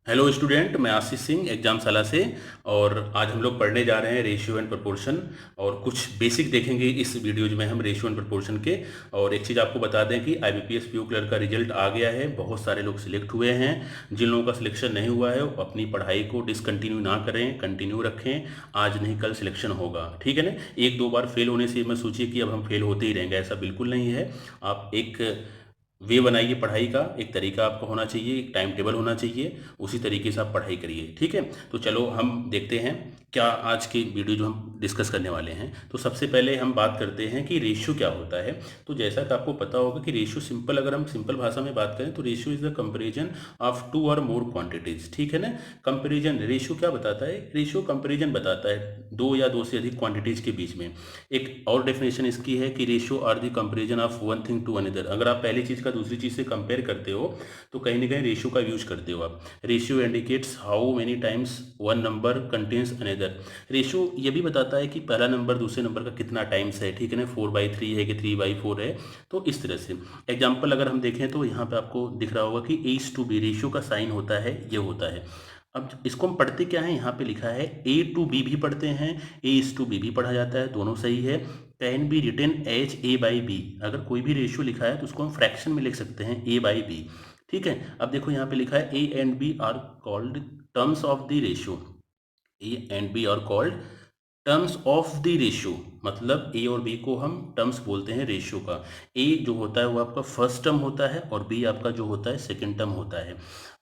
Hello student, मैं Ashish Singh exam साला से। और आज हम लोग पढ़ने जा रहे हैं रेशियो एंड प्रोपोर्शन। और कुछ बेसिक देखेंगे इस वीडियो में हम रेशियो एंड प्रोपोर्शन के। और एक चीज़ आपको बता दें कि आईबीपीएस पीओ क्लर्क का रिजल्ट आ गया है। बहुत सारे लोग सिलेक्ट हुए हैं। जिन लोगों का सिलेक्शन नहीं हुआ है वो अपनी पढ़ाई को डिसकंटिन्यू ना करें, कंटिन्यू रखें। आज नहीं कल सिलेक्शन होगा, ठीक है ना। एक दो बार फेल होने से मैं सोचिए कि अब हम फेल होते ही रहेंगे, ऐसा बिल्कुल नहीं है। आप एक वे बनाइए पढ़ाई का, एक तरीका आपका होना चाहिए, एक टाइम टेबल होना चाहिए। उसी तरीके से आप पढ़ाई करिए, ठीक है। तो चलो हम देखते हैं क्या आज की वीडियो जो हम डिस्कस करने वाले हैं। तो सबसे पहले हम बात करते हैं कि रेशियो क्या होता है। तो जैसा कि आपको पता होगा कि रेशियो सिंपल, अगर हम सिंपल भाषा में बात करें तो ratio is the comparison of two और मोर क्वांटिटीज, ठीक है ना। कंपैरिजन, रेशियो क्या बताता है? रेशियो कंपैरिजन बताता है दो या दो से अधिक क्वांटिटीज के बीच में। एक और डेफिनेशन इसकी है कि ratio are the comparison of one thing to another. अगर आप पहली चीज़ का दूसरी चीज़ से कंपेयर करते हो तो कहीं ना कहीं रेशियो का यूज करते हो आप। Ratio indicates how many times one number contains another. Ratio ये भी बताता है कि पहला नंबर दूसरे नंबर का कितना टाइम्स है, ठीक है ना। 4/3 है कि 3/4 है। तो इस तरह से एग्जाम्पल अगर हम देखें तो यहाँ पे आपको दिख रहा होगा कि A:B रेशियो का साइन होता है, ये होता है। अब इसको हम पढ़ते क्या है, यहाँ पे लिखा है A to B भी पढ़ते हैं, A:B भी पढ़ा जाता है, दोनों सही है। Can be written as A/B। अगर कोई भी रेशियो लिखा है तो उसको हम फ्रैक्शन में लिख सकते हैं A/B, ठीक है। अब देखो यहाँ पे लिखा है A and B are called terms of the ratio. A and B are called terms of the ratio. मतलब ए और बी को हम टर्म्स बोलते हैं रेशियो का। ए जो होता है वो आपका फर्स्ट टर्म होता है और बी आपका जो होता है सेकंड टर्म होता है।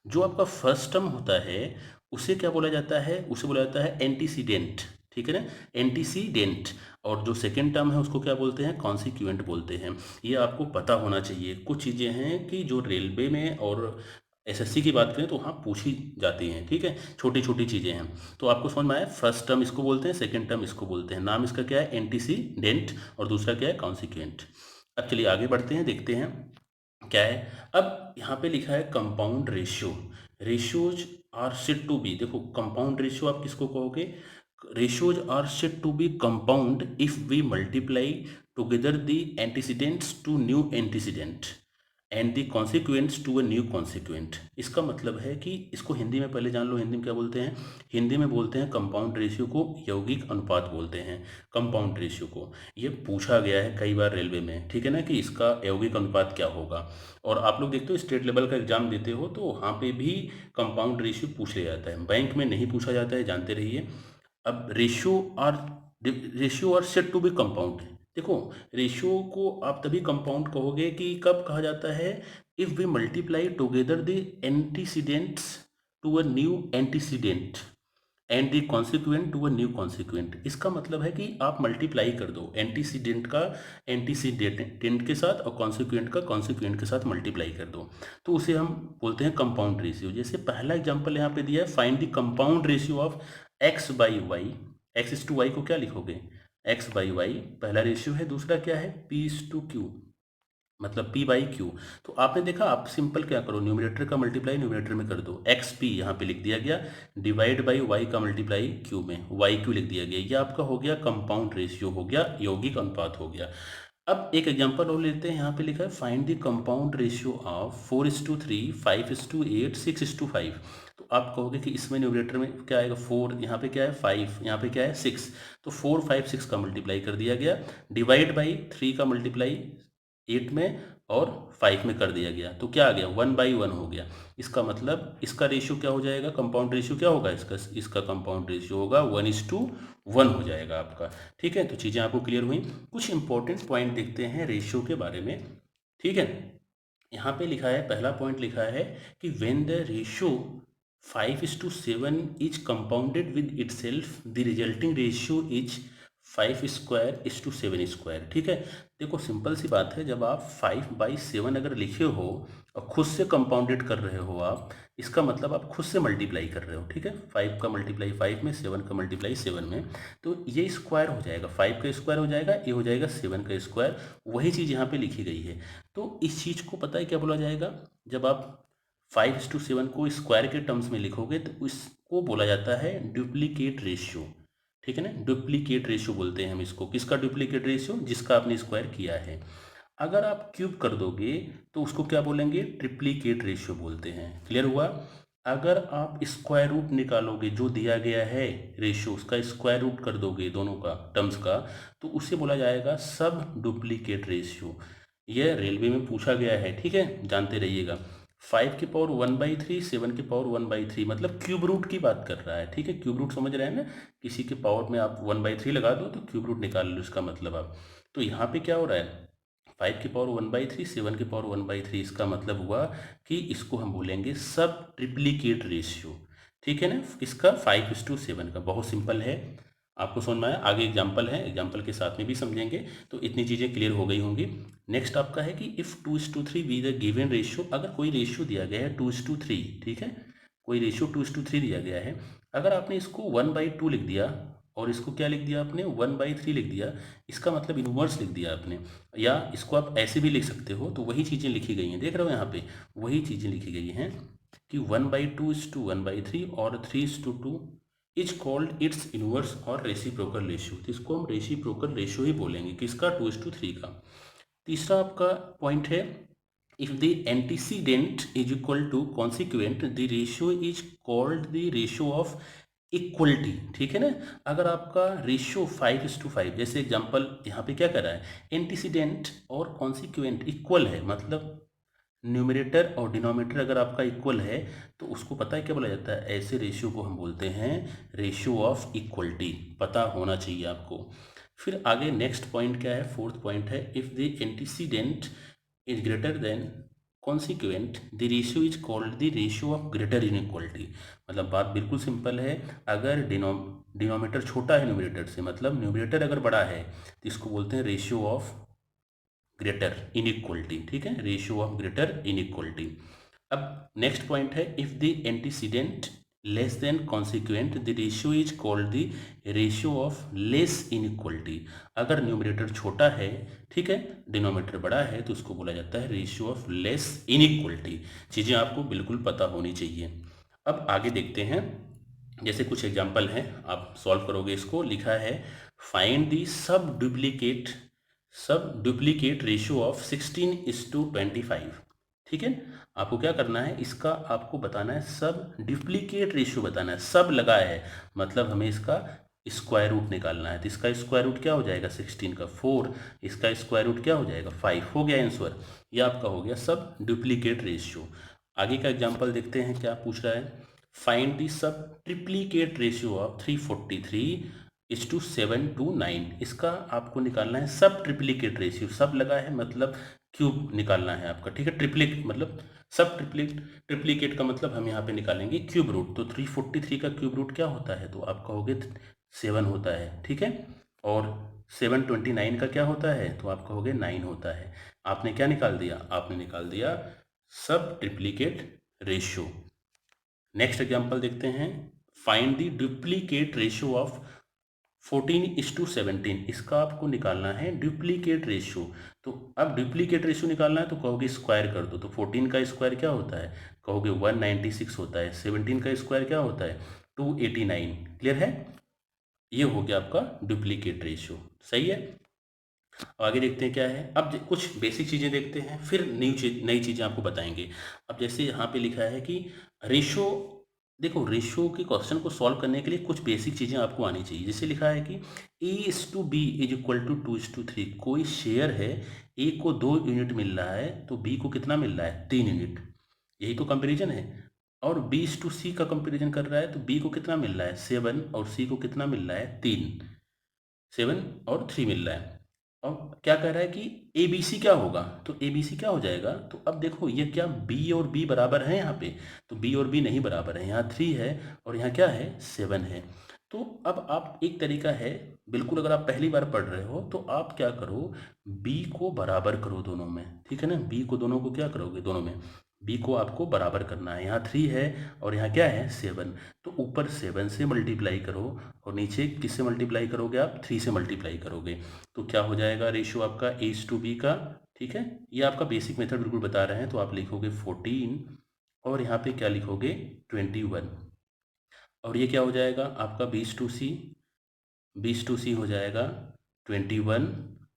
जो आपका फर्स्ट टर्म होता है उसे क्या बोला जाता है? उसे बोला जाता है एंटीसीडेंट, ठीक है ना, एंटीसीडेंट। और जो सेकंड टर्म है उसको क्या बोलते हैं? कॉन्सिक्वेंट बोलते हैं। ये आपको पता होना चाहिए। कुछ चीज़ें हैं कि जो रेलवे में और एसएससी की बात करें तो वहाँ पूछी जाती हैं, ठीक है। छोटी छोटी चीज़ें हैं। तो आपको समझ में आया, फर्स्ट टर्म इसको बोलते हैं, सेकंड टर्म इसको बोलते हैं। नाम इसका क्या है? एंटीसीडेंट। और दूसरा क्या है? कॉन्सिक्वेंट। अब चलिए आगे बढ़ते हैं, देखते हैं क्या है। अब यहाँ पे लिखा है compound ratio. Ratios are said to be, देखो कंपाउंड रेशियो आप किसको कहोगे? Ratios are said to be compound if we multiply together the antecedents to new antecedent and the consequents to a new consequent. इसका मतलब है कि इसको हिंदी में पहले जान लो, हिंदी में क्या बोलते हैं? हिंदी में बोलते हैं कंपाउंड रेशियो को यौगिक अनुपात बोलते हैं। कंपाउंड रेशियो को ये पूछा गया है कई बार रेलवे में, ठीक है ना, कि इसका यौगिक अनुपात क्या होगा। और आप लोग देखते हो स्टेट लेवल का एग्जाम देते हो तो वहाँ पे भी कंपाउंड रेशियो पूछ लिया जाता है, बैंक में नहीं पूछा जाता है, जानते रहिए। अब ratio are said to be compound. देखो, रेशियो को आप तभी कंपाउंड कहोगे कि कब कहा जाता है? If we multiply together the antecedents to a new antecedent and the consequent to a new consequent. इसका मतलब है कि आप मल्टीप्लाई कर दो एंटीसीडेंट का एंटीसीडेंट के साथ और कॉन्सिक्वेंट का कॉन्सिक्वेंट के साथ मल्टीप्लाई कर दो। तो उसे हम बोलते हैं कंपाउंड रेशियो। जैसे पहला एग्जांपल यहाँ पे दिया है, find the compound ratio of x/y। x:y को क्या लिखोगे? x/y पहला रेशियो है। दूसरा क्या है? p:q, मतलब p/q। तो आपने देखा, आप सिंपल क्या करो, न्यूमरेटर का मल्टीप्लाई न्यूमरेटर में कर दो, xp यहाँ पे लिख दिया गया, डिवाइड बाई y का मल्टीप्लाई q में yq लिख दिया गया। ये आपका हो गया कंपाउंड रेशियो, हो गया यौगिक अनुपात हो गया। अब एक एग्जांपल और लेते हैं। यहाँ पे लिखा है find the compound ratio of 4:3, 5:8, 6:5। तो आप कहोगे कि इसमें न्यूमरेटर में क्या आएगा? 4, यहाँ पे क्या है? 5, यहाँ पे क्या है? 6। तो 4, 5, 6 का मल्टीप्लाई कर दिया गया, डिवाइड बाई 3 का मल्टीप्लाई 8 में और 5 में कर दिया गया। तो क्या आ गया? 1/1 हो गया। इसका मतलब इसका रेशियो क्या हो जाएगा? कंपाउंड रेशियो क्या होगा इसका? इसका कंपाउंड रेशियो होगा 1:1 हो जाएगा आपका, ठीक है। तो चीज़ें आपको क्लियर हुई। कुछ इंपॉर्टेंट पॉइंट देखते हैं रेशियो के बारे में, ठीक है। यहाँ पे लिखा है, पहला पॉइंट लिखा है कि when the ratio 5:7 is compounded with itself the resulting ratio is 5² 7², ठीक है। देखो सिंपल सी बात है, जब आप 5/7 अगर लिखे हो और खुद से कंपाउंडेड कर रहे हो आप, इसका मतलब आप खुद से मल्टीप्लाई कर रहे हो, ठीक है। 5 का मल्टीप्लाई 5 में, 7 का मल्टीप्लाई 7 में। तो ये स्क्वायर हो जाएगा, 5 का स्क्वायर हो जाएगा, ये हो जाएगा 7 का स्क्वायर। वही चीज़ यहाँ पे लिखी गई है। तो इस चीज़ को पता है क्या बोला जाएगा? जब आप 5:7 को स्क्वायर के टर्म्स में लिखोगे तो इसको बोला जाता है डुप्लीकेट रेशियो, ठीक है ना। डुप्लीकेट रेशियो बोलते हैं हम इसको। किसका डुप्लीकेट रेशियो? जिसका आपने स्क्वायर किया है। अगर आप क्यूब कर दोगे तो उसको क्या बोलेंगे? ट्रिप्लीकेट रेशियो बोलते हैं। क्लियर हुआ? अगर आप स्क्वायर रूट निकालोगे जो दिया गया है रेशियो, उसका स्क्वायर रूट कर दोगे दोनों का टर्म्स का, तो उसे बोला जाएगा सब डुप्लीकेट रेशियो। यह रेलवे में पूछा गया है, ठीक है, जानते रहिएगा। 5⁻1/3, 7⁻1/3 मतलब क्यूब रूट की बात कर रहा है, ठीक है। क्यूब रूट समझ रहे हैं ना, किसी के पावर में आप 1/3 लगा दो तो क्यूब रूट निकाल लो इसका मतलब आप। तो यहाँ पे क्या हो रहा है, 5⁻1/3, 7⁻1/3, इसका मतलब हुआ कि इसको हम बोलेंगे सब ट्रिप्लीकेट रेशियो, ठीक है ना। इसका 5:7 का, बहुत सिंपल है, आपको समझ में आया। आगे एग्जाम्पल है, एग्जाम्पल के साथ में भी समझेंगे, तो इतनी चीज़ें क्लियर हो गई होंगी। नेक्स्ट आपका है कि if 2:3 be the given ratio, अगर कोई रेशियो दिया गया है 2:3, ठीक है, कोई रेशियो 2:3 दिया गया है, अगर आपने इसको 1/2 लिख दिया और इसको क्या लिख दिया आपने, 1/3 लिख दिया, इसका मतलब इन्वर्स लिख दिया आपने, या इसको आप ऐसे भी लिख सकते हो, तो वही चीज़ें लिखी गई हैं, देख रहे हो यहाँ पे वही चीज़ें लिखी गई हैं कि 1/2:1/3 और 3:2 इज कॉल्ड इट्स इनवर्स और रेसिप्रोकल रेशियो। तो इसको हम रेसिप्रोकल रेशियो ही बोलेंगे, किसका, 2:3 का। तीसरा आपका पॉइंट है, if the antecedent is equal to consequent the ratio is called the ratio of equality, ठीक है ना। अगर आपका रेशियो 5:5, जैसे एग्जांपल यहाँ पे क्या कर रहा है, एंटीसीडेंट और कॉन्सिक्वेंट इक्वल है, मतलब न्यूमरेटर और डिनोमिनेटर अगर आपका इक्वल है, तो उसको पता है क्या बोला जाता है, ऐसे रेशियो को हम बोलते हैं रेशियो ऑफ इक्वलिटी, पता होना चाहिए आपको। फिर आगे नेक्स्ट पॉइंट क्या है, फोर्थ पॉइंट है, if the antecedent is greater than consequent the ratio is called the ratio of greater inequality. मतलब बात बिल्कुल सिंपल है, अगर डिनोमिनेटर छोटा है न्यूमरेटर से, मतलब न्यूमरेटर अगर बड़ा है, तो इसको बोलते हैं रेशियो ऑफ ग्रेटर इनइक्वलिटी, ठीक है, रेशियो ऑफ ग्रेटर इनइक्वलिटी। अब नेक्स्ट पॉइंट है, if the antecedent less than consequent the ratio is called the ratio of less inequality. अगर न्यूमरेटर छोटा है, ठीक है, डिनोमिनेटर बड़ा है, तो उसको बोला जाता है रेशियो ऑफ लेस इनइक्वलिटी। चीज़ें आपको बिल्कुल पता होनी चाहिए। अब आगे देखते हैं, जैसे कुछ एग्जांपल हैं, आप सॉल्व करोगे इसको। लिखा है, फाइंड दी सब डुप्लीकेट रेशियो ऑफ 16:25, ठीक है। आपको क्या करना है, इसका आपको बताना है सब डुप्लीकेट रेशियो बताना है, सब लगा है, मतलब हमें इसका स्क्वायर रूट निकालना है। तो इसका स्क्वायर रूट क्या हो जाएगा, 16 का 4, इसका स्क्वायर रूट क्या हो जाएगा, 5, हो गया आंसर। ये आपका हो गया सब डुप्लीकेट रेशियो। आगे का एग्जांपल देखते हैं क्या पूछ रहा है, फाइंड दी सब ट्रिप्लीकेट रेशियो ऑफ 343:7:9। इसका आपको निकालना है सब ट्रिप्लीकेट रेशियो, सब लगा है मतलब क्यूब निकालना है आपका, ठीक है। ट्रिप्लिक मतलब सब ट्रिप्लीकेट का मतलब हम यहाँ पे निकालेंगे क्यूब रूट। तो 343 का क्यूब रूट क्या होता है, तो आप कहोगे 7 होता है, ठीक है। और 729 का क्या होता है, तो आप कहोगे 9 होता है। आपने क्या निकाल दिया, आपने निकाल दिया सब ट्रिप्लीकेट रेशियो। नेक्स्ट एग्जांपल देखते हैं, find the duplicate ratio of 14:17। इसका आपको निकालना है डुप्लीकेट रेशियो। तो अब डुप्लीकेट रेशियो निकालना है, तो कहोगे स्क्वायर कर दो। तो 14 का स्क्वायर क्या होता है, कहोगे 196 होता है। 17 का स्क्वायर क्या होता है, 289। क्लियर है, ये हो गया आपका डुप्लीकेट रेशियो, सही है। आगे देखते हैं क्या है, अब कुछ बेसिक चीज़ें देखते हैं, फिर नई चीज़ें आपको बताएंगे। अब जैसे यहाँ पे लिखा है कि रेशो, देखो रेशो के क्वेश्चन को सॉल्व करने के लिए कुछ बेसिक चीज़ें आपको आनी चाहिए। जैसे लिखा है कि A:B इज इक्वल टू 2:3, कोई शेयर है, ए को 2 यूनिट मिल रहा है, तो बी को कितना मिल रहा है, 3 यूनिट, यही तो कंपेरिजन है। और B:C का कंपेरिजन कर रहा है, तो बी को कितना मिल रहा है, 7, और सी को कितना मिल रहा है, 3, 7 और 3 मिल रहा है। अब क्या कह रहा है कि ए बी सी क्या होगा, तो ए बी सी क्या हो जाएगा, तो अब देखो ये क्या बी और बी बराबर है यहाँ पे, तो बी और बी नहीं बराबर है, यहाँ 3 है और यहाँ क्या है, 7 है। तो अब आप, एक तरीका है बिल्कुल, अगर आप पहली बार पढ़ रहे हो तो आप क्या करो, बी को बराबर करो दोनों में, ठीक है ना। बी को दोनों को क्या करोगे, दोनों में बी को आपको बराबर करना है। यहाँ 3 है और यहाँ क्या है, 7, तो ऊपर 7 से मल्टीप्लाई करो और नीचे किससे मल्टीप्लाई करोगे आप, 3 से मल्टीप्लाई करोगे। तो क्या हो जाएगा रेशियो आपका A:B का, ठीक है। ये आपका बेसिक मेथड बिल्कुल बता रहे हैं, तो आप लिखोगे 14 और यहाँ पे क्या लिखोगे, 21, और ये क्या हो जाएगा आपका B:C हो जाएगा 21,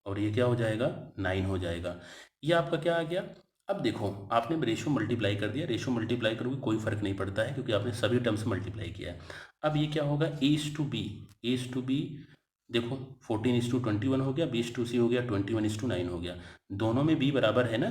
और ये क्या हो जाएगा, 9 हो जाएगा। ये आपका क्या आ गया, अब देखो, आपने रेशियो मल्टीप्लाई कर दिया, रेशियो मल्टीप्लाई करोगे कोई फर्क नहीं पड़ता है क्योंकि आपने सभी टर्म्स मल्टीप्लाई किया है। अब ये क्या होगा, ए इज टू बी, देखो 14:21 हो गया, B/C हो गया, 21:9 हो गया, दोनों में बी बराबर है ना।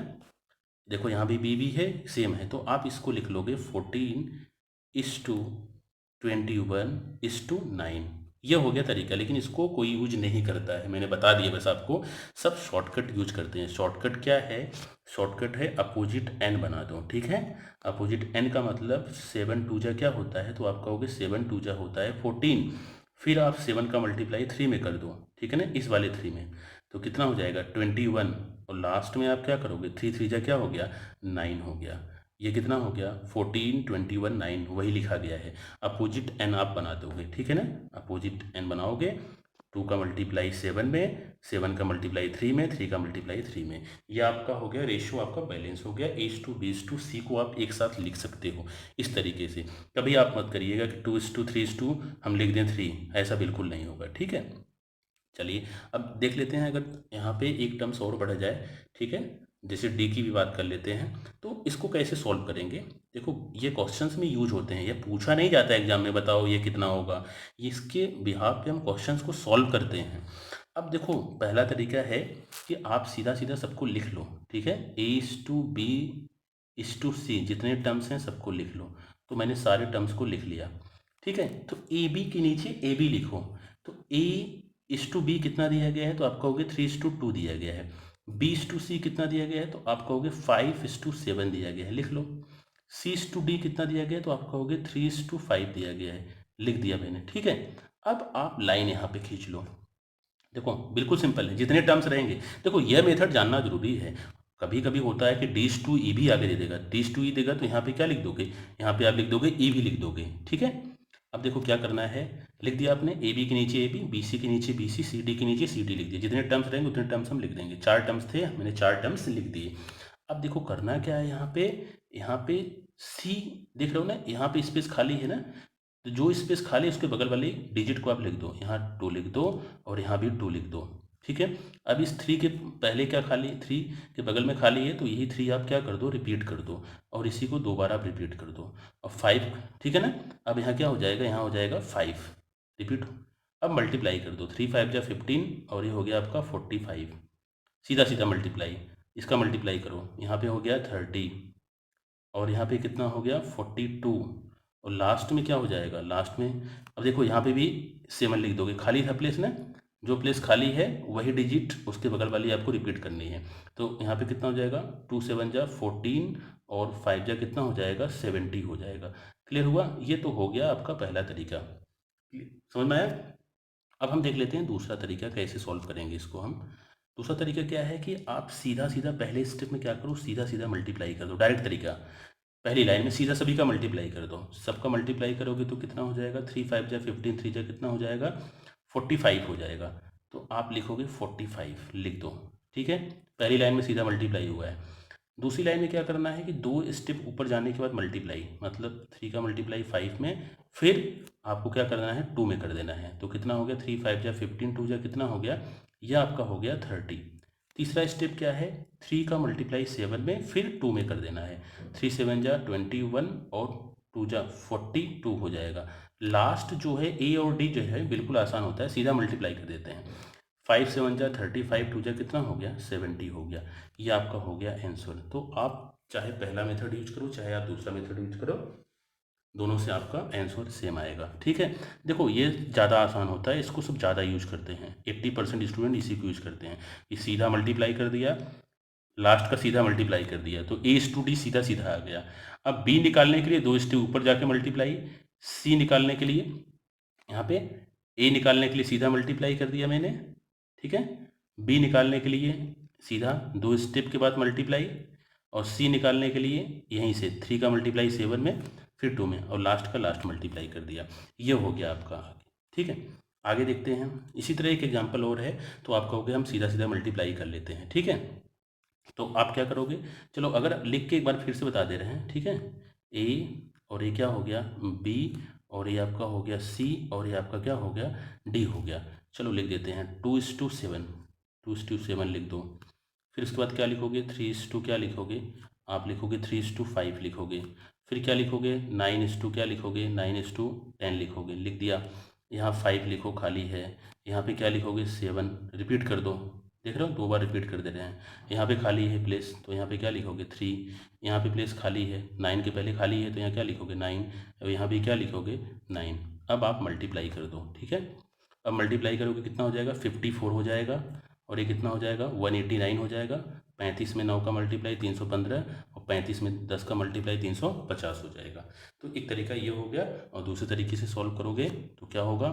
देखो यहाँ भी है, सेम है, तो आप इसको लिख लोगे 14:21:9। ये हो गया तरीका, लेकिन इसको कोई यूज नहीं करता है, मैंने बता दिया बस आपको। सब शॉर्टकट यूज करते हैं। शॉर्टकट क्या है, शॉर्टकट है अपोजिट एन बना दो, ठीक है। अपोजिट एन का मतलब 7 2 जा क्या होता है, तो आप कहोगे 7 2 जा होता है 14, फिर आप 7 का मल्टीप्लाई 3 में कर दो, ठीक है ना, इस वाले 3 में, तो कितना हो जाएगा 21, और लास्ट में आप क्या करोगे, 3 3 जा क्या हो गया 9 हो गया। ये कितना हो गया 14 21 9, वही लिखा गया है। अपोजिट एन आप बना दोगे, ठीक है ना, अपोजिट एन बनाओगे। 2 का मल्टीप्लाई 7 में, 7 का मल्टीप्लाई 3 में, 3 का मल्टीप्लाई 3 में, ये आपका हो गया रेशियो, आपका बैलेंस हो गया। A/B/C को आप एक साथ लिख सकते हो इस तरीके से। कभी आप मत करिएगा कि 2:3 हम लिख दें 3, ऐसा बिल्कुल नहीं होगा, ठीक है। चलिए अब देख लेते हैं, अगर यहाँ पे एक टर्म्स और बढ़ जाए, ठीक है, जैसे डी की भी बात कर लेते हैं, तो इसको कैसे सॉल्व करेंगे। देखो ये क्वेश्चंस में यूज होते हैं, ये पूछा नहीं जाता एग्जाम में, बताओ ये कितना होगा, ये इसके बिहाफ पे हम क्वेश्चंस को सॉल्व करते हैं। अब देखो पहला तरीका है कि आप सीधा सीधा सबको लिख लो, ठीक है, A/B/C जितने टर्म्स हैं सबको लिख लो। तो मैंने सारे टर्म्स को लिख लिया, ठीक है। तो ए बी के नीचे ए बी लिखो। तो A/B कितना दिया गया है, तो आप कहोगे 3:2 दिया गया है। B/C कितना दिया गया है, तो आप कहोगे 5:7 दिया गया है, लिख लो। C/D कितना दिया गया है, तो आप कहोगे 3:5 दिया गया है, लिख दिया मैंने, ठीक है। अब आप लाइन यहाँ पे खींच लो। देखो बिल्कुल सिंपल है, जितने टर्म्स रहेंगे, देखो यह मेथड जानना जरूरी है। कभी कभी होता है कि D/E भी आगे दे देगा, D/E देगा तो यहाँ पे क्या लिख दोगे, यहाँ पे आप लिख दोगे E भी लिख दोगे, ठीक है। अब देखो क्या करना है, लिख दिया आपने ए बी के नीचे ए बी, बी सी के नीचे बी सी, सी डी के नीचे सी डी लिख दिया। जितने टर्म्स रहेंगे उतने टर्म्स हम लिख देंगे। 4 टर्म्स थे, मैंने 4 टर्म्स लिख दिए। अब देखो करना क्या है, यहाँ पे सी देख रहे हो ना, यहाँ पे स्पेस खाली है ना, तो जो स्पेस खाली है उसके बगल वाली डिजिट को आप लिख दो, यहाँ 2 लिख दो और यहाँ भी 2 लिख दो, ठीक है। अब इस 3 के पहले क्या खाली, 3 के बगल में खाली है, तो यही 3 आप क्या कर दो, रिपीट कर दो, और इसी को 2 बार आप रिपीट कर दो, और 5, ठीक है ना। अब यहाँ क्या हो जाएगा, यहाँ हो जाएगा 5, रिपीट। अब मल्टीप्लाई कर दो, 3 5 जा 15, और ये हो गया आपका 45, सीधा सीधा मल्टीप्लाई। इसका मल्टीप्लाई करो, यहाँ पे हो गया 30, और यहाँ पे कितना हो गया 42, और लास्ट में क्या हो जाएगा, लास्ट में अब देखो यहाँ पे भी 7 लिख दोगे, खाली था प्लेस ना, जो प्लेस खाली है वही डिजिट उसके बगल वाली आपको रिपीट करनी है। तो यहाँ पे कितना हो जाएगा, 2 7 जा 14, और 5 जा कितना हो जाएगा 70 हो जाएगा। क्लियर हुआ, ये तो हो गया आपका पहला तरीका, समझ में आया। अब हम देख लेते हैं दूसरा तरीका कैसे सॉल्व करेंगे इसको हम। दूसरा तरीका क्या है कि आप सीधा सीधा पहले स्टेप में क्या करो, सीधा सीधा मल्टीप्लाई कर दो, डायरेक्ट तरीका। पहली लाइन में सीधा सभी का मल्टीप्लाई कर दो, सबका मल्टीप्लाई करोगे तो कितना हो जाएगा, 3 5 जा 15, 3 जा कितना हो जाएगा 45 हो जाएगा। तो आप लिखोगे 45, लिख दो, ठीक है। पहली लाइन में सीधा मल्टीप्लाई हुआ है। दूसरी लाइन में क्या करना है कि 2 स्टेप ऊपर जाने के बाद मल्टीप्लाई, मतलब 3 का मल्टीप्लाई 5 में, फिर आपको क्या करना है 2 में कर देना है। तो कितना हो गया, 3 5 जा 15, 2 जा कितना हो गया, यह आपका हो गया 30। तीसरा स्टेप क्या है, 3 का मल्टीप्लाई 7 में, फिर 2 में कर देना है। 3 7 जा 21, और 2 जा 42 हो जाएगा। लास्ट जो है ए और डी जो है बिल्कुल आसान होता है, सीधा मल्टीप्लाई कर देते हैं। 5 7 जा 35, 2 जा कितना हो गया 70 हो गया। ये आपका हो गया आंसर। तो आप चाहे पहला मेथड यूज करो, चाहे आप दूसरा मेथड यूज करो, दोनों से आपका आंसर सेम आएगा, ठीक है। देखो ये ज़्यादा आसान होता है, इसको सब ज़्यादा यूज करते हैं, 80% स्टूडेंट इसी को यूज करते हैं कि सीधा मल्टीप्लाई कर दिया, लास्ट का सीधा मल्टीप्लाई कर दिया, तो A/D सीधा सीधा आ गया। अब बी निकालने के लिए 2 स्टेप ऊपर जाके मल्टीप्लाई, सी निकालने के लिए यहाँ पे ए निकालने के लिए सीधा मल्टीप्लाई कर दिया मैंने, ठीक है। बी निकालने के लिए सीधा 2 स्टेप के बाद मल्टीप्लाई, और सी निकालने के लिए यहीं से 3 का मल्टीप्लाई 7 में, फिर 2 में, और लास्ट का लास्ट मल्टीप्लाई कर दिया। ये हो गया आपका आगे, ठीक है। आगे देखते हैं, इसी तरह एक एग्जाम्पल और है, तो आप कहोगे हम सीधा सीधा मल्टीप्लाई कर लेते हैं, ठीक है। तो आप क्या करोगे, चलो अगर लिख के एक बार फिर से बता दे रहे हैं, ठीक है। ए, और ये क्या हो गया बी, और ये आपका हो गया सी, और ये आपका क्या हो गया डी हो गया। चलो लिख देते हैं 2:7, 2:7 लिख दो। फिर उसके बाद क्या लिखोगे, 3:2 क्या लिखोगे, आप लिखोगे 3:5 लिखोगे। फिर क्या लिखोगे, 9:2 क्या लिखोगे, 9:10 लिखोगे, लिख दिया। यहाँ 5 लिखो, खाली है। यहाँ पे क्या लिखोगे, 7, रिपीट कर दो, देख रहे हो 2 बार रिपीट कर दे रहे हैं। यहाँ पे खाली है प्लेस, तो यहाँ पे क्या लिखोगे, 3। यहाँ पे प्लेस खाली है, 9 के पहले खाली है, तो यहाँ क्या लिखोगे, 9। और यहाँ भी क्या लिखोगे, 9। अब आप मल्टीप्लाई कर दो, ठीक है। अब मल्टीप्लाई करोगे कितना हो जाएगा, 54 हो जाएगा। और ये कितना हो जाएगा, 189 हो जाएगा। 35 में 9 का मल्टीप्लाई 315, और 35 में 10 का मल्टीप्लाई 350 हो जाएगा। तो एक तरीका ये हो गया। और दूसरे तरीके से सॉल्व करोगे तो क्या होगा,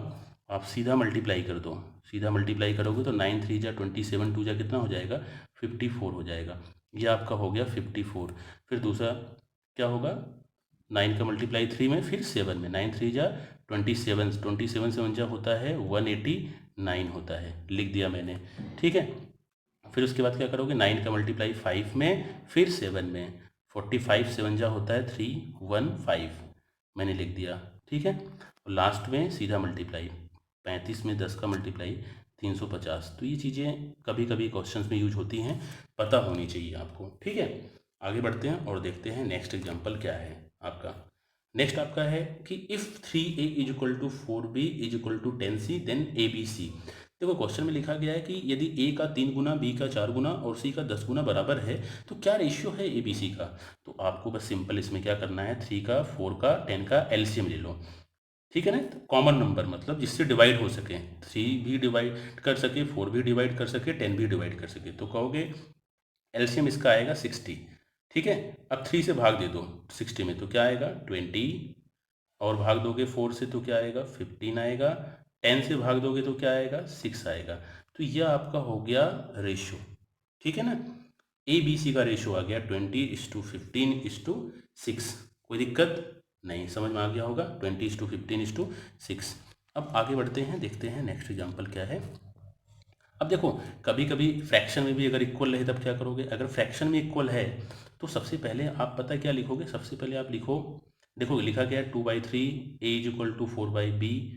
आप सीधा मल्टीप्लाई कर दो। सीधा मल्टीप्लाई करोगे तो 9 3 जा 27, 2 जा कितना हो जाएगा, 54 हो जाएगा। ये आपका हो गया 54। फिर दूसरा क्या होगा, 9 का मल्टीप्लाई 3 में, फिर 7 में, 9 3 जा 27, 27 7 जा होता है 189 होता है, लिख दिया मैंने, ठीक है। फिर उसके बाद क्या करोगे, 9 का मल्टीप्लाई 5 में, फिर 7 में, 45 7 जा होता है 315, मैंने लिख दिया, ठीक है। और लास्ट में सीधा मल्टीप्लाई, 35 में 10 का मल्टीप्लाई 350। तो ये चीज़ें कभी कभी क्वेश्चंस में यूज होती हैं, पता होनी चाहिए आपको, ठीक है। आगे बढ़ते हैं और देखते हैं नेक्स्ट एग्जाम्पल क्या है आपका। नेक्स्ट आपका है कि if 3a is equal to 4b is equal to 10c then abc। देखो क्वेश्चन में लिखा गया है कि यदि a का 3 गुना, b का 4 गुना और c का 10 गुना बराबर है तो क्या रेशियो है abc का। तो आपको बस सिंपल इसमें क्या करना है, 3 का, 4 का, 10 का एलसीएम ले लो, ठीक है ना। तो कॉमन नंबर मतलब जिससे डिवाइड हो सके, 3 भी डिवाइड कर सके, 4 भी डिवाइड कर सके, 10 भी डिवाइड कर सके, तो कहोगे एलसीएम इसका आएगा 60, ठीक है। अब 3 से भाग दे दो 60 में तो क्या आएगा 20, और भाग दोगे 4 से तो क्या आएगा 15 आएगा, 10 से भाग दोगे तो क्या आएगा 6 आएगा। तो यह आपका हो गया रेशो, ठीक है ना। ए बी सी का रेशो आ गया 20:15:6। कोई दिक्कत नहीं, समझ में आ गया होगा, 20:15:6। अब आगे बढ़ते हैं, देखते हैं नेक्स्ट एग्जाम्पल क्या है। अब देखो कभी कभी फ्रैक्शन में भी अगर इक्वल रहे तब क्या करोगे, अगर फ्रैक्शन में इक्वल है तो सबसे पहले आप पता क्या लिखोगे, सबसे पहले आप लिखो, देखो लिखा गया है 2/3 a is equal to 4/b,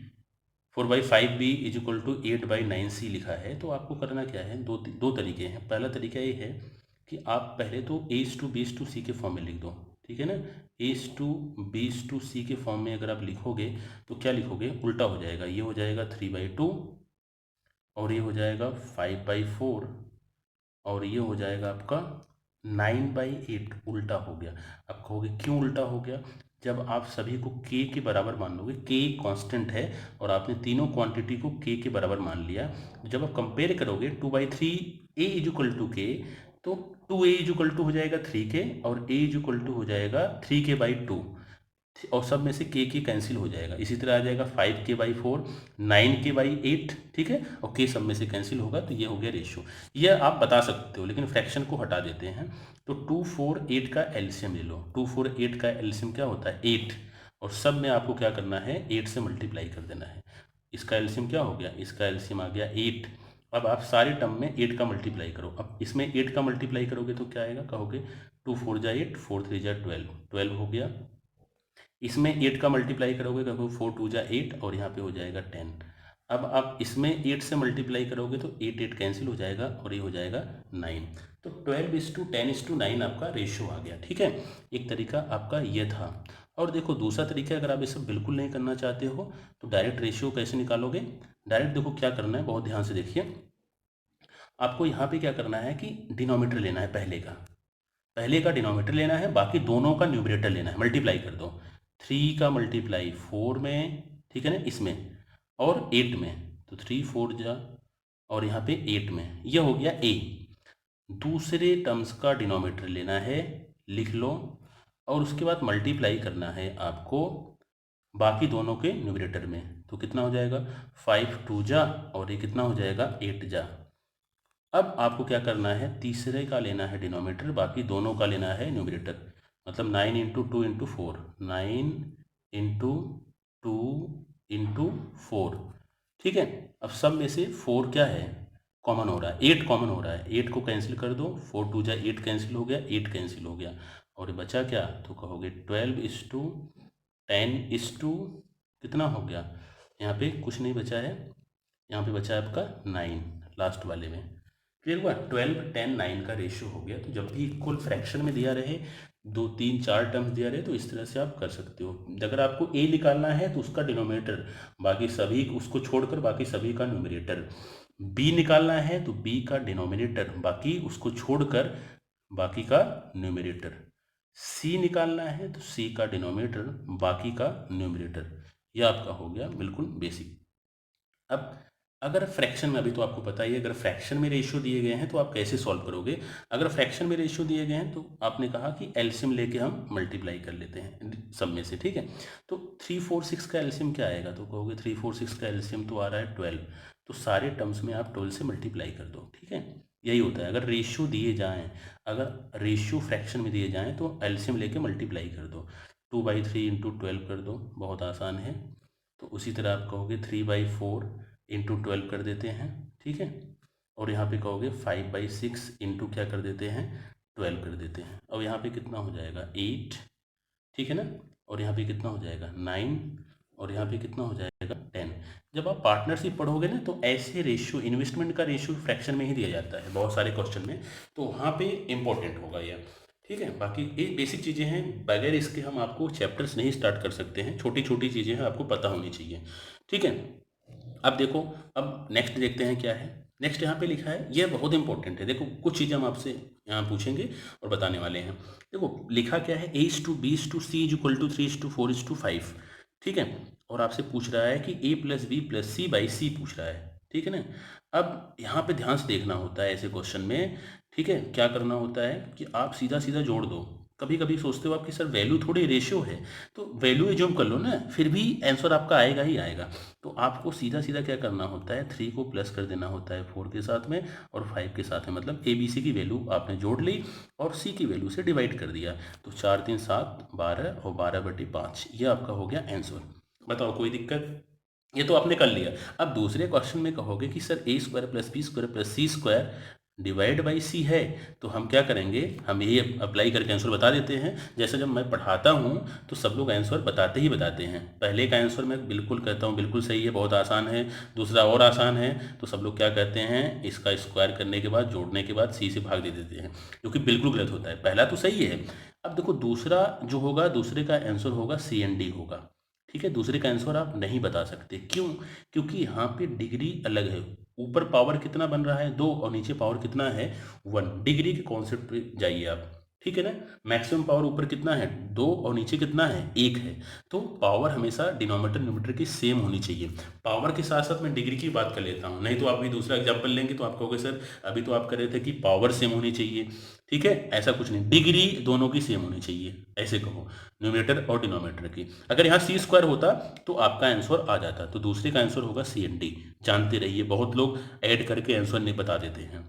4/5b is equal to 8/9c लिखा है। तो आपको करना क्या है, दो तरीके हैं। पहला तरीका ये है कि आप पहले तो a:b:c के फॉर्म में लिख दो, ठीक है ना। a:b:c के फॉर्म में अगर आप लिखोगे तो क्या लिखोगे, उल्टा हो जाएगा, ये हो जाएगा 3/2 और ये हो जाएगा 5/4 और ये हो जाएगा आपका 9/8, उल्टा हो गया। अब कहोगे क्यों उल्टा हो गया, जब आप सभी को k के बराबर मान लोगे, k कांस्टेंट है और आपने तीनों क्वांटिटी को k के बराबर मान लिया, तो जब आप कंपेयर करोगे 2/3 a is equal to k, तो 2a इज इक्वल टू हो जाएगा 3k और a इज इक्वल टू हो जाएगा 3k/2, और सब में से के कैंसिल हो जाएगा। इसी तरह आ जाएगा 5k/4, 9k/8, ठीक है, और के सब में से कैंसिल होगा, तो ये हो गया रेशियो। ये आप बता सकते हो, लेकिन फ्रैक्शन को हटा देते हैं। तो 2 4 8 का एलसीएम ले लो। 2 4 8 का एलसीएम क्या होता है 8, और सब में आपको क्या करना है 8 से मल्टीप्लाई कर देना है। इसका एलसीएम क्या हो गया, इसका एलसीएम आ गया 8। अब आप सारे टर्म में 8 का मल्टीप्लाई करो। अब इसमें 8 का मल्टीप्लाई करोगे तो क्या आएगा, कहोगे 2 4 जा 8, 4 3 जा 12, 12 हो गया। इसमें 8 का मल्टीप्लाई करोगे तो 4 2 जा 8 और यहाँ पे हो जाएगा 10। अब आप इसमें 8 से मल्टीप्लाई करोगे तो 8 8 कैंसिल हो जाएगा और ये हो जाएगा 9। तो 12:10:9 आपका रेशियो आ गया, ठीक है। एक तरीका आपका ये था। और देखो दूसरा तरीका, अगर आप ये सब बिल्कुल नहीं करना चाहते हो तो डायरेक्ट रेशियो कैसे निकालोगे। डायरेक्ट देखो क्या करना है, बहुत ध्यान से देखिए। आपको यहाँ पे क्या करना है कि डिनोमीटर लेना है, पहले का डिनोमीटर लेना है, बाकी दोनों का न्यूमरेटर लेना है, मल्टीप्लाई कर दो। 3 का मल्टीप्लाई 4 में, ठीक है ना, इसमें और 8 में, तो 3 4 जा और यहाँ पे 8 में, यह हो गया a। दूसरे टर्म्स का डिनोमीटर लेना है, लिख लो, और उसके बाद मल्टीप्लाई करना है आपको बाकी दोनों के न्यूमरेटर में। तो कितना हो जाएगा 5 2 जा और ये कितना हो जाएगा 8 जा। अब आपको क्या करना है, तीसरे का लेना है डिनोमीटर, बाकी दोनों का लेना है न्यूमरेटर। मतलब 9 × 2 × 4, 9 × 2 × 4, ठीक है। अब सब में से 4 क्या है, कॉमन हो रहा है, 8 कॉमन हो रहा है, 8 को कैंसिल कर दो, 4 2 जा 8 कैंसिल हो गया, 8 कैंसिल हो गया, और बचा क्या, तो कहोगे 12:10 कितना हो गया, यहाँ पे कुछ नहीं बचा है, यहाँ पे बचा है आपका 9 लास्ट वाले में। क्लियर हुआ? 12 10 9 का रेशियो हो गया। तो जब भी इक्वल फ्रैक्शन में दिया रहे, 2 3 4 टर्म्स दिया रहे, तो इस तरह से आप कर सकते हो। अगर आपको ए निकालना है तो उसका डिनोमिनेटर, बाकी सभी उसको छोड़कर बाकी सभी का न्यूमरेटर। बी निकालना है तो बी का डिनोमिनेटर, बाकी उसको छोड़कर बाकी का न्यूमरेटर। सी निकालना है तो सी का डिनोमिनेटर, बाकी का न्यूमरेटर। यह आपका हो गया बिल्कुल बेसिक। अब अगर फ्रैक्शन में, अभी तो आपको पता ही है, अगर फ्रैक्शन में रेशियो दिए गए हैं तो आप कैसे सॉल्व करोगे। अगर फ्रैक्शन में रेशियो दिए गए हैं तो आपने कहा कि एलसीएम लेके हम मल्टीप्लाई कर लेते हैं सब में से, ठीक है। तो 3 4 6 का एलसीएम क्या आएगा, तो कहोगे 3 4 6 का एलसीएम तो आ रहा है 12, तो सारे टर्म्स में आप 12 से मल्टीप्लाई कर दो, ठीक है। यही होता है, अगर रेशियो दिए जाएँ, अगर रेशियो फ्रैक्शन में दिए जाएँ तो एलसीएम लेके मल्टीप्लाई कर दो। 2/3 इंटू 12 कर दो, बहुत आसान है। तो उसी तरह आप कहोगे 3/4 इंटू 12 कर देते हैं, ठीक है। और यहाँ पे कहोगे 5/6 इंटू क्या कर देते हैं, 12 कर देते हैं। अब यहाँ पे कितना हो जाएगा 8, ठीक है ना। और यहाँ पे कितना हो जाएगा 9, और यहाँ पे कितना हो जाएगा 10। जब आप पार्टनरशिप पढ़ोगे ना तो ऐसे रेशियो, इन्वेस्टमेंट का रेशियो फ्रैक्शन में ही दिया जाता है बहुत सारे क्वेश्चन में, तो वहाँ पे इंपॉर्टेंट होगा यह, ठीक है। बाकी ये बेसिक चीज़ें हैं, बगैर इसके हम आपको चैप्टर्स नहीं स्टार्ट कर सकते हैं। छोटी छोटी चीज़ें हैं, आपको पता होनी चाहिए, ठीक है। अब देखो, अब नेक्स्ट देखते हैं क्या है। नेक्स्ट यहाँ पे लिखा है, ये बहुत इंपॉर्टेंट है। देखो कुछ चीज़ें हम आपसे यहाँ पूछेंगे और बताने वाले हैं। देखो लिखा क्या है, A/B/C इज इक्वल टू 3/4 ठीक है। और आपसे पूछ रहा है कि A+B+C/C पूछ रहा है, ठीक है ना। अब यहाँ पे ध्यान से देखना होता है ऐसे क्वेश्चन में, ठीक है। क्या करना होता है कि आप सीधा सीधा जोड़ दो। कभी कभी सोचते हो आप कि सर वैल्यू थोड़ी रेशियो है, तो वैल्यू एज्यूम कर लो ना, फिर भी आंसर आपका आएगा ही आएगा। तो आपको सीधा सीधा क्या करना होता है, 3 को प्लस कर देना होता है 4 के साथ में और 5 के साथ में, मतलब ABC की वैल्यू आपने जोड़ ली और C की वैल्यू से डिवाइड कर दिया। तो 4 3 7 12 और 12/5, ये आपका हो गया आंसर। बताओ कोई दिक्कत? ये तो आपने कर लिया। अब दूसरे क्वेश्चन में कहोगे कि sir A² + B² + C² divide by सी है, तो हम क्या करेंगे, हम यही अप्लाई करके आंसर बता देते हैं। जैसे जब मैं पढ़ाता हूँ तो सब लोग आंसर बताते ही बताते हैं। पहले का आंसर मैं बिल्कुल कहता हूँ बिल्कुल सही है, बहुत आसान है। दूसरा और आसान है, तो सब लोग क्या कहते हैं, इसका स्क्वायर करने के बाद, जोड़ने के बाद सी से भाग दे देते हैं, जो कि बिल्कुल गलत होता है। पहला तो सही है। अब देखो दूसरा जो होगा, दूसरे का आंसर होगा CND होगा, ठीक है। दूसरे का आंसर आप नहीं बता सकते, क्यों? क्योंकि यहाँ पे डिग्री अलग है। ऊपर पावर कितना बन रहा है 2 और नीचे पावर कितना है 1। डिग्री के कॉन्सेप्ट पे जाइए आप, ठीक है ना। मैक्सिमम पावर ऊपर कितना है 2 और नीचे कितना है 1 है। तो पावर हमेशा डिनोमिनेटर न्यूमरेटर की सेम होनी चाहिए। पावर के साथ साथ मैं डिग्री की बात कर लेता हूँ, नहीं तो आप भी दूसरा एग्जाम्पल लेंगे तो आप कहोगे सर अभी तो आप कह रहे थे कि पावर सेम होनी चाहिए, ठीक है। ऐसा कुछ नहीं, डिग्री दोनों की सेम होनी चाहिए, ऐसे कहो, न्यूमरेटर और डिनोमिनेटर की। अगर यहाँ C² होता तो आपका आंसर आ जाता, तो दूसरे का आंसर होगा CND। जानते रहिए, बहुत लोग ऐड करके आंसर नहीं बता देते हैं,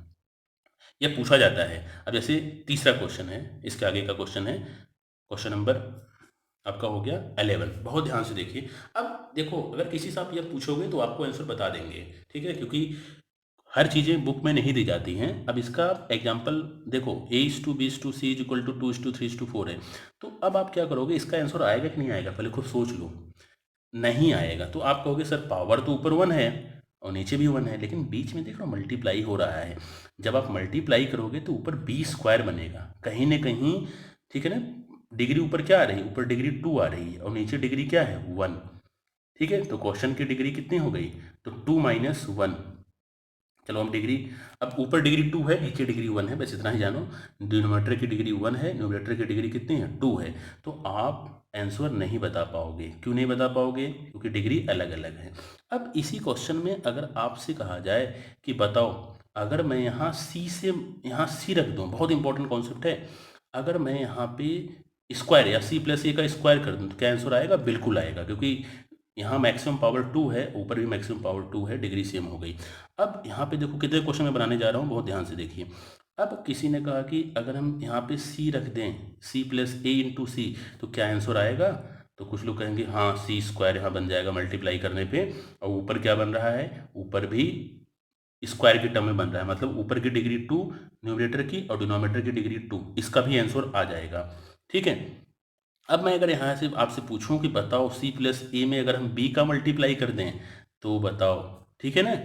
यह पूछा जाता है। अब जैसे तीसरा क्वेश्चन है, इसके आगे का क्वेश्चन है, क्वेश्चन नंबर आपका हो गया 11। बहुत ध्यान से देखिए। अब देखो, अगर किसी से आप यह पूछोगे तो आपको आंसर बता देंगे, ठीक है, क्योंकि हर चीज़ें बुक में नहीं दी जाती हैं। अब इसका एग्जाम्पल देखो, A/B/C इज इक्वल टू 2/3/4 है। तो अब आप क्या करोगे, इसका आंसर आएगा कि नहीं आएगा, पहले खुद सोच लो। नहीं आएगा तो आप कहोगे सर पावर तो ऊपर 1 है और नीचे भी 1 है, लेकिन बीच में देख लो मल्टीप्लाई हो रहा है। जब आप मल्टीप्लाई करोगे तो ऊपर B² बनेगा कहीं ना कहीं, ठीक है ना। डिग्री ऊपर क्या आ रही है, ऊपर डिग्री 2 आ रही है और नीचे डिग्री क्या है 1, ठीक है। तो क्वेश्चन की डिग्री कितनी हो गई, तो 2 - 1। चलो हम डिग्री, अब ऊपर डिग्री 2 है, नीचे डिग्री 1 है, बस इतना ही जानो। डिनोमिनेटर की डिग्री 1 है, न्यूमरेटर की डिग्री कितनी है 2 है। तो आप आंसर नहीं बता पाओगे। क्यों नहीं बता पाओगे, क्योंकि डिग्री अलग अलग है। अब इसी क्वेश्चन में अगर आपसे कहा जाए कि बताओ, अगर मैं यहाँ सी से यहाँ सी रख दूँ, बहुत इंपॉर्टेंट कॉन्सेप्ट है। अगर मैं यहाँ पे स्क्वायर या C+A का स्क्वायर कर दूँ तो क्या आंसर आएगा, बिल्कुल आएगा, क्योंकि यहाँ मैक्सिमम पावर 2 है, ऊपर भी मैक्सिमम पावर 2 है, डिग्री सेम हो गई। अब यहाँ पे देखो कितने क्वेश्चन मैं बनाने जा रहा हूँ, बहुत ध्यान से देखिए। अब किसी ने कहा कि अगर हम यहाँ पे C रख दें, C+A/C, तो क्या आंसर आएगा। तो कुछ लोग कहेंगे हाँ C² यहाँ बन जाएगा मल्टीप्लाई करने पे, और ऊपर क्या बन रहा है, ऊपर भी स्क्वायर की टर्म में बन रहा है, मतलब ऊपर की डिग्री 2 न्यूमरेटर की और डिनोमिनेटर की डिग्री 2, इसका भी आंसर आ जाएगा, ठीक है। अब मैं अगर यहाँ से आपसे पूछूं कि बताओ C+A में अगर हम B का मल्टीप्लाई कर दें तो बताओ, ठीक है ना।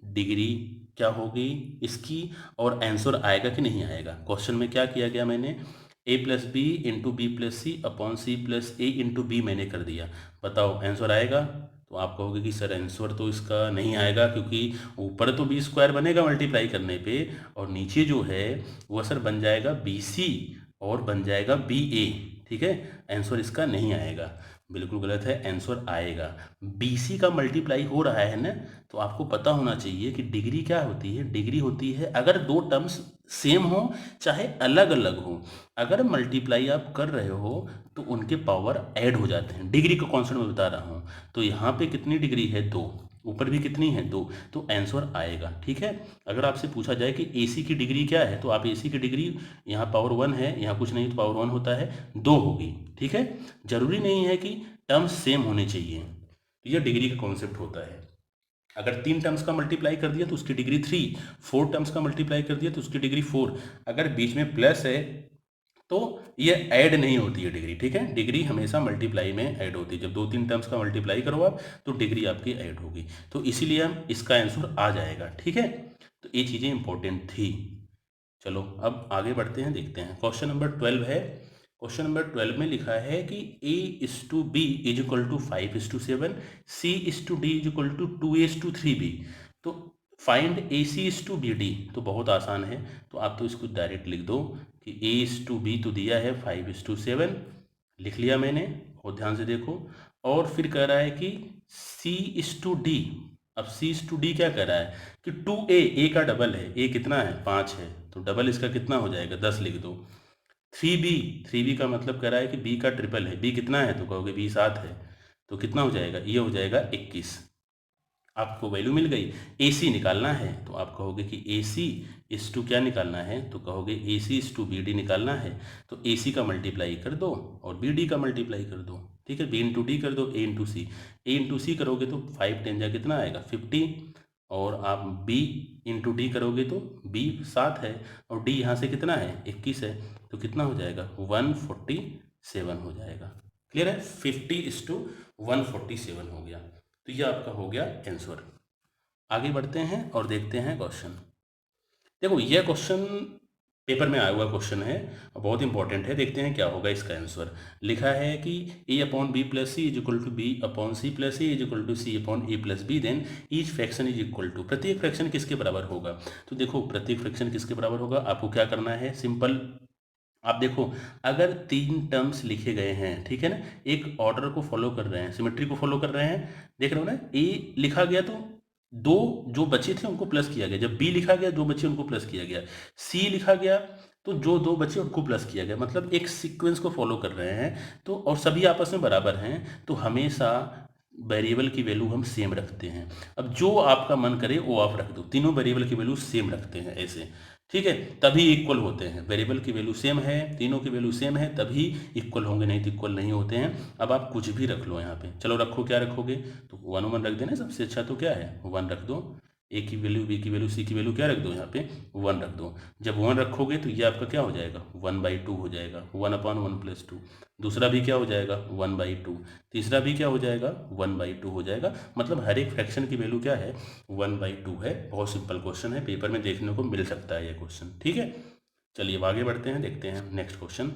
डिग्री क्या होगी इसकी, और आंसर आएगा कि नहीं आएगा। क्वेश्चन में क्या किया गया, मैंने a plus B into B plus C upon C plus A into B मैंने कर दिया। बताओ आंसर आएगा। तो आप कहोगे कि सर आंसर तो इसका नहीं आएगा, क्योंकि ऊपर तो बी स्क्वायर बनेगा मल्टीप्लाई करने पे, और नीचे जो है वो सर बन जाएगा बी सी और बन जाएगा बी ए। ठीक है, आंसर इसका नहीं आएगा, बिल्कुल गलत है, आंसर आएगा बी सी का मल्टीप्लाई हो रहा है ना। तो आपको पता होना चाहिए कि डिग्री क्या होती है, डिग्री होती है अगर दो टर्म्स सेम हो चाहे अलग अलग हो, अगर मल्टीप्लाई आप कर रहे हो तो उनके पावर ऐड हो जाते हैं। डिग्री का कॉन्सेप्ट मैं बता रहा हूँ। तो यहाँ पे कितनी डिग्री है, 2, ऊपर भी कितनी है, 2, तो आंसर आएगा। ठीक है, अगर आपसे पूछा जाए कि AC की डिग्री क्या है, तो आप AC की डिग्री, यहाँ पावर 1 है, यहाँ कुछ नहीं तो पावर 1 होता है, 2 होगी। ठीक है, जरूरी नहीं है कि टर्म्स सेम होने चाहिए, तो यह डिग्री का कॉन्सेप्ट होता है। अगर 3 टर्म्स का मल्टीप्लाई कर दिया तो उसकी डिग्री 3, 4 टर्म्स का मल्टीप्लाई कर दिया तो उसकी डिग्री 4, अगर बीच में प्लस है तो ये ऐड नहीं होती है डिग्री। ठीक है, डिग्री हमेशा मल्टीप्लाई में ऐड होती है, जब 2-3 टर्म्स का मल्टीप्लाई करो आप तो डिग्री आपकी ऐड होगी, तो इसीलिए हम इसका आंसर आ जाएगा। ठीक है, तो ये चीज़ें इंपॉर्टेंट थी। चलो अब आगे बढ़ते हैं, देखते हैं क्वेश्चन नंबर 12 है। क्वेश्चन नंबर 12 में लिखा है कि A:B is equal to 5:7, C:D is equal to 2:3B। तो फाइंड AC:BD, तो बहुत आसान है, तो आप तो इसको डायरेक्ट लिख दो कि A:B तो दिया है 5:7, लिख लिया मैंने, और ध्यान से देखो। और फिर कह रहा है कि C:D, अब C:D क्या कह रहा है कि 2A, A का डबल है, A कितना है, 5 है, तो डबल इसका कितना हो जाएगा, 10 लिख दो। 3B का मतलब कह रहा है कि B का ट्रिपल है, B कितना है, तो कहोगे B 7 है, तो कितना हो जाएगा, ये हो जाएगा 21। आपको वैल्यू मिल गई। AC निकालना है तो आप कहोगे कि AC:, क्या निकालना है, तो कहोगे AC:BD निकालना है, तो AC का मल्टीप्लाई कर दो और BD का मल्टीप्लाई कर दो। ठीक है, B इंटू डी कर दो, A इंटू C करोगे तो 5 10 जा कितना आएगा, 50, और आप B इंटू डी करोगे तो B 7 है और D यहाँ से कितना है, 21 है, तो कितना हो जाएगा, 147 हो जाएगा। क्लियर है, 50:147 हो गया, तो ये आपका हो गया आंसर। आगे बढ़ते हैं और देखते हैं क्वेश्चन। देखो यह क्वेश्चन पेपर में आया हुआ क्वेश्चन है और बहुत इंपॉर्टेंट है, देखते हैं क्या होगा इसका आंसर। लिखा है कि A/B + C is equal to B/C+A is equal to C/A+B, then each fraction is equal to, प्रत्येक फ्रैक्शन किसके बराबर होगा। तो देखो प्रत्येक फ्रैक्शन किसके बराबर होगा, आपको क्या करना है, सिंपल। आप देखो अगर 3 टर्म्स लिखे गए हैं, ठीक है ना, एक ऑर्डर को फॉलो कर रहे हैं, सिमेट्री को फॉलो कर रहे हैं, देख रहे हो ना, ए लिखा गया तो 2 जो बचे थे उनको प्लस किया गया, जब बी लिखा गया 2 बचे उनको प्लस किया गया, सी लिखा गया तो जो 2 बचे उनको प्लस किया गया, मतलब एक सीक्वेंस को फॉलो कर रहे हैं, तो और सभी आपस में बराबर हैं, तो हमेशा वेरिएबल की वैल्यू हम सेम रखते हैं। अब जो आपका मन करे वो आप रख दो, तीनों वेरिएबल की वैल्यू सेम रखते हैं ऐसे, ठीक है, तभी इक्वल होते हैं। वेरिएबल की वैल्यू सेम है, तीनों की वैल्यू सेम है, तभी इक्वल होंगे, नहीं तो इक्वल नहीं होते हैं। अब आप कुछ भी रख लो यहाँ पे, चलो रखो, क्या रखोगे, तो 1 1 रख देना, सबसे अच्छा तो क्या है 1 रख दो, ए की वैल्यू, बी की वैल्यू, सी की वैल्यू क्या रख दो, यहाँ पे 1 रख दो। जब 1 रखोगे तो ये आपका क्या हो जाएगा, 1/2 हो जाएगा, 1/1 + 2। दूसरा भी क्या हो जाएगा, 1/2। तीसरा भी क्या हो जाएगा, 1/2 हो जाएगा। मतलब हर एक फ्रैक्शन की वैल्यू क्या है, 1/2 है। बहुत सिंपल क्वेश्चन है, पेपर में देखने को मिल सकता है ये क्वेश्चन, ठीक है। चलिए अब आगे बढ़ते हैं, देखते हैं नेक्स्ट क्वेश्चन।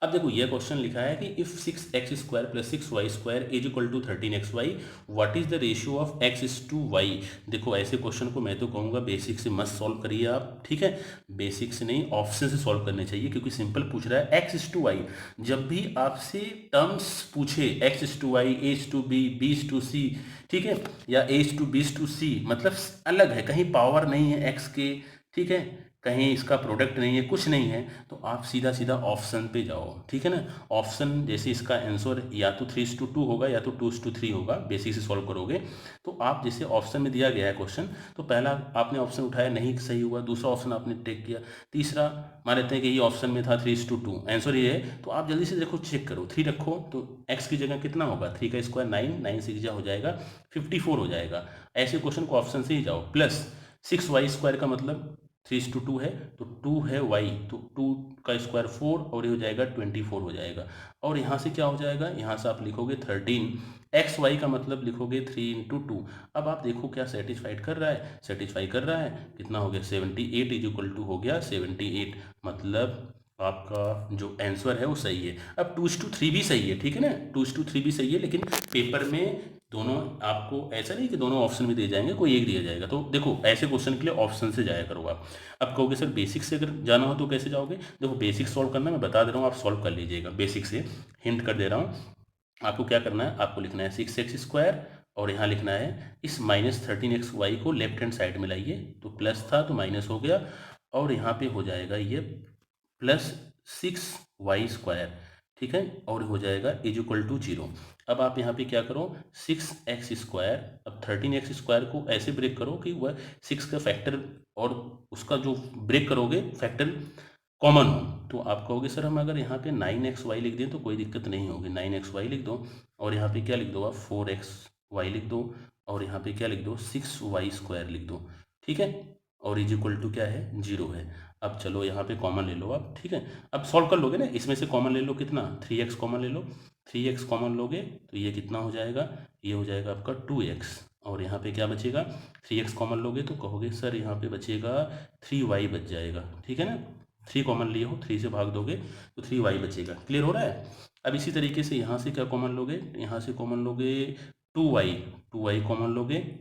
अब देखो यह क्वेश्चन लिखा है कि if 6x² + 6y² is equal to 13xy, what is the ratio of x:y। देखो ऐसे क्वेश्चन को मैं तो कहूँगा बेसिक से मत सॉल्व करिए आप, ठीक है, बेसिक से नहीं, ऑप्शन से सॉल्व करने चाहिए, क्योंकि सिंपल पूछ रहा है x:y। जब भी आपसे टर्म्स पूछे x:y, a:b, b:c, ठीक है, या a:b:c, मतलब अलग है, कहीं पावर नहीं है x के, ठीक है, कहीं इसका प्रोडक्ट नहीं है, कुछ नहीं है, तो आप सीधा सीधा ऑप्शन पे जाओ, ठीक है ना। ऑप्शन जैसे इसका आंसर या तो 3:2 होगा या तो 2:3 होगा, बेसिक से सॉल्व करोगे तो आप जैसे ऑप्शन में दिया गया है क्वेश्चन, तो पहला आपने ऑप्शन उठाया, नहीं सही हुआ, दूसरा ऑप्शन आपने टेक किया, तीसरा मान लेते हैं कि ये ऑप्शन में था 3:2, आंसर ये है, तो आप जल्दी से देखो, चेक करो, 3 रखो तो एक्स की जगह कितना होगा, 3 का स्क्वायर 9, 9 6 हो जाएगा 54 हो जाएगा। ऐसे क्वेश्चन को ऑप्शन से ही जाओ, प्लस 6y² का मतलब 3:2 है तो 2 है y, तो 2 का स्क्वायर 4 और ये हो जाएगा 24 हो जाएगा। और यहाँ से क्या हो जाएगा, यहाँ से आप लिखोगे 13 एक्स वाई का मतलब लिखोगे 3 × 2। अब आप देखो क्या सेटिस्फाइड कर रहा है, सेटिस्फाई कर रहा है। कितना हो गया 78 = हो गया 78, मतलब आपका जो आंसर है वो सही है। अब 2:3 भी सही है, ठीक है ना, 2:3 भी सही है, लेकिन पेपर में दोनों आपको ऐसा नहीं कि दोनों ऑप्शन भी दिए जाएंगे, कोई एक दिया जाएगा। तो देखो ऐसे क्वेश्चन के लिए ऑप्शन से जाया करो आप। अब कहोगे सर बेसिक से अगर जाना हो तो कैसे जाओगे, देखो बेसिक सॉल्व करना मैं बता दे रहा हूँ, आप सॉल्व कर लीजिएगा। बेसिक से हिंट कर दे रहा हूँ, आपको क्या करना है, आपको लिखना है 6x² और यहाँ लिखना है इस -13xy को लेफ्ट हैंड साइड में लाइए, तो प्लस था तो माइनस हो गया, और यहाँ पे हो जाएगा ये +6y², ठीक है, और हो जाएगा = 0। अब आप यहाँ पे क्या करो 6x², अब 13x² को ऐसे ब्रेक करो कि वह 6 का फैक्टर और उसका जो ब्रेक करोगे फैक्टर कॉमन हो। तो आप कहोगे सर हम अगर यहाँ पे 9xy लिख दें तो कोई दिक्कत नहीं होगी, 9xy लिख दो और यहाँ पे क्या लिख दो आप 4xy लिख दो और यहाँ पे क्या लिख दो 6y² लिख दो, ठीक है, और = क्या है 0 है। अब चलो यहाँ पे कॉमन ले लो आप, ठीक है, अब सॉल्व कर लोगे ना, इसमें से कॉमन ले लो कितना 3x कॉमन ले लो, 3x कॉमन लोगे तो ये कितना हो जाएगा, ये हो जाएगा आपका 2x, और यहाँ पे क्या बचेगा 3x कॉमन लोगे तो कहोगे सर यहाँ पे बचेगा 3y बच जाएगा, ठीक है ना, 3 कॉमन लिए हो 3 से भाग दोगे तो 3y बचेगा। क्लियर हो रहा है। अब इसी तरीके से यहाँ से क्या कॉमन लोगे, यहाँ से कॉमन लोगे 2y कॉमन लोगे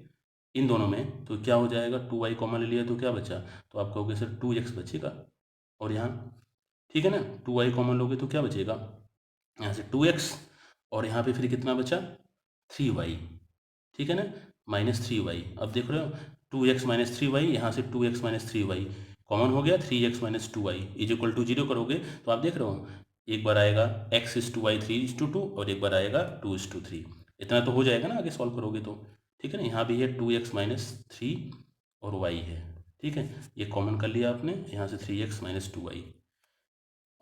इन दोनों में, तो क्या हो जाएगा 2y कॉमन ले लिया तो क्या बचा, तो आप कहोगे सर 2x बचेगा, और यहाँ ठीक है ना 2y कॉमन लोगे तो क्या बचेगा यहाँ से 2x, और यहाँ पे फिर कितना बचा 3y, ठीक है ना, -3y। अब देख रहे हो 2x - 3y, यहाँ से 2x - 3y कॉमन हो गया, 3x - 2y = 0 करोगे तो आप देख रहे हो एक बार आएगा x/y 3:2 और एक बार आएगा 2:3, इतना तो हो जाएगा ना आगे सॉल्व करोगे तो, ठीक है ना। यहाँ भी है 2x - 3 और y है, ठीक है, ये कॉमन कर लिया आपने यहाँ से 3x - 2y,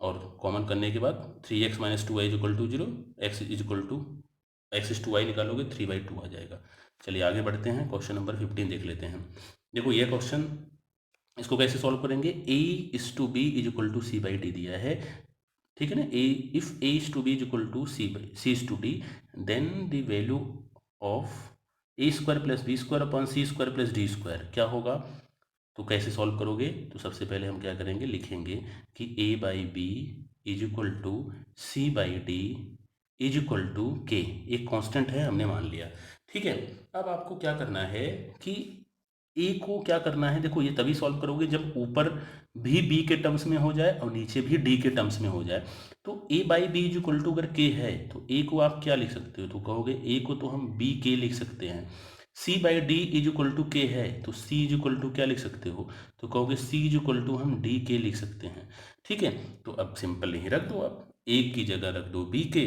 और कॉमन करने के बाद 3x - 2y = 0, x/2y निकालोगे 3/2 आ जाएगा। चलिए आगे बढ़ते हैं, क्वेश्चन नंबर 15 देख लेते हैं। देखो ये क्वेश्चन, इसको कैसे सॉल्व करेंगे, a/b = c/d दिया है, ठीक है ना, if a/b = c/d then the value of a² + b² upon c² + d² क्या होगा। तो कैसे सॉल्व करोगे, तो सबसे पहले हम क्या करेंगे, लिखेंगे कि a/b = c/d = k, एक कांस्टेंट है हमने मान लिया, ठीक है। अब आपको क्या करना है कि a को क्या करना है, देखो ये तभी सॉल्व करोगे जब ऊपर भी b के टर्म्स में हो जाए और नीचे भी d के टर्म्स में हो जाए। तो a/b = अगर k है तो a को आप क्या लिख सकते हो, तो कहोगे a को तो हम bk लिख सकते हैं, c/d = k है तो c = क्या लिख सकते हो, तो कहोगे c = हम dk लिख सकते हैं, ठीक है। तो अब सिंपल यहीं रख दो, आप a की जगह रख दो bk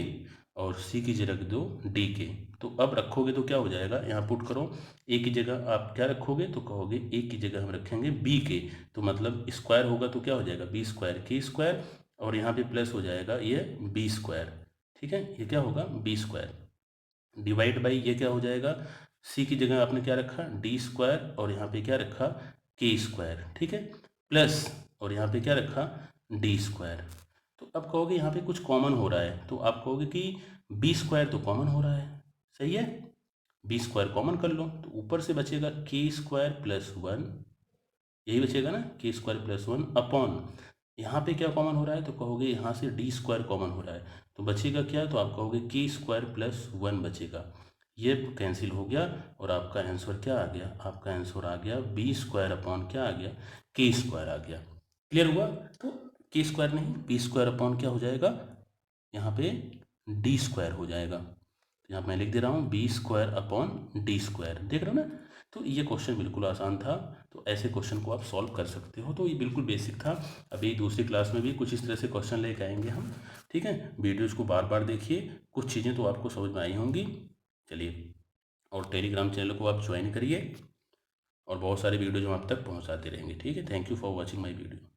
और c की जगह रख दो dk। तो अब रखोगे तो क्या हो जाएगा, यहाँ पुट करो, a की जगह आप क्या रखोगे, तो कहोगे a की जगह हम रखेंगे bk, तो मतलब स्क्वायर होगा तो क्या हो जाएगा b² k², और यहाँ पे प्लस हो जाएगा ये b², ठीक है, ये क्या होगा b², डिवाइड बाई ये क्या हो जाएगा, c की जगह आपने क्या रखा d² और यहाँ पे क्या रखा k², ठीक है, प्लस और यहाँ पे क्या रखा d²। तो अब कहोगे यहाँ पे कुछ कॉमन हो रहा है, तो आप कहोगे कि b² तो कॉमन हो रहा है, सही है, b² कॉमन कर लो तो ऊपर से बचेगा k² + 1, यही बचेगा ना k² + 1 अपॉन यहाँ पे क्या कॉमन हो रहा है, तो कहोगे यहाँ से d² कॉमन हो रहा है तो बचेगा क्या, तो आप कहोगे k² + 1 बचेगा, ये कैंसिल हो गया और आपका आंसर क्या आ गया, आपका आंसर आ गया b² अपॉन क्या आ गया k² आ गया। क्लियर हुआ, तो k² नहीं b² अपॉन क्या हो जाएगा, यहाँ पे d² हो जाएगा, तो यहाँ मैं लिख दे रहा हूँ b² अपॉन d², देख रहे हो ना। तो ये क्वेश्चन बिल्कुल आसान था, तो ऐसे क्वेश्चन को आप सॉल्व कर सकते हो, तो ये बिल्कुल बेसिक था। अभी दूसरी क्लास में भी कुछ इस तरह से क्वेश्चन लेके आएंगे हम, ठीक है, वीडियोज़ को बार बार देखिए, कुछ चीज़ें तो आपको समझ में आई होंगी। चलिए, और टेलीग्राम चैनल को आप ज्वाइन करिए और बहुत सारे वीडियोज हम आप तक पहुँचाते रहेंगे, ठीक है। Thank you for watching my video.